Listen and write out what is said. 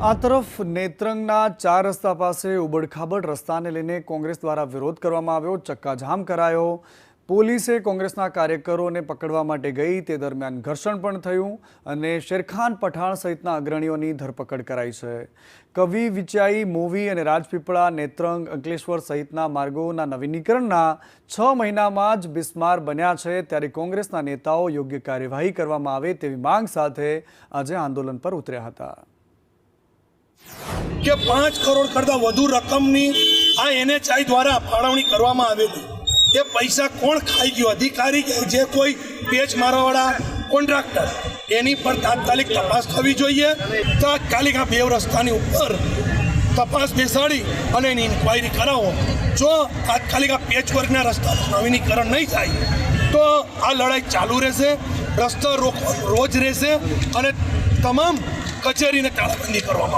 આ તરફ નેત્રંગના 4 રસ્તા પાસે ઉબડખાબડ રસ્તાને લઈને કોંગ્રેસ દ્વારા વિરોધ કરવામાં આવ્યો, ચક્કાજામ કરાયો। પોલીસે કોંગ્રેસના કાર્યકરોને પકડવા માટે ગઈ, તે દરમિયાન ઘર્ષણ પણ થયું અને શેરખાન પઠાણ સહિતના અગ્રણીઓની ધરપકડ કરાઈ છે। કવિ વિચાઈ, મોવી અને રાજપીપળા, નેત્રંગ, અંકલેશ્વર સહિતના માર્ગોના નવીનીકરણના 6 મહિનામાં જ બિસ્માર બન્યા છે, ત્યારે કોંગ્રેસના નેતાઓ યોગ્ય કાર્યવાહી કરવામાં આવે તેવી માંગ સાથે આજે આંદોલન પર ઉતર્યા હતા। કે 5 કરોડ કરતા વધુ રકમની આ NHI દ્વારા ફાળવણી કરવામાં આવેલી, એ પૈસા કોણ ખાઈ ગયો? અધિકારી કે જે કોઈ પેચ મારવાવાળા કોન્ટ્રાક્ટર, એની પર તાત્કાલિક તપાસ થવી જોઈએ। તાત્કાલિક આ 2 રસ્તાની ઉપર તપાસ બેસાડી અને એની ઇન્ક્વાયરી કરાવો। જો તાત્કાલિક આ પેચવર્કના રસ્તાનું નવીનીકરણ નહીં થાય તો આ લડાઈ ચાલુ રહેશે, રસ્તા રોજ રહેશે અને તમામ કચેરીને તાળાબંધી કરવામાં આવશે।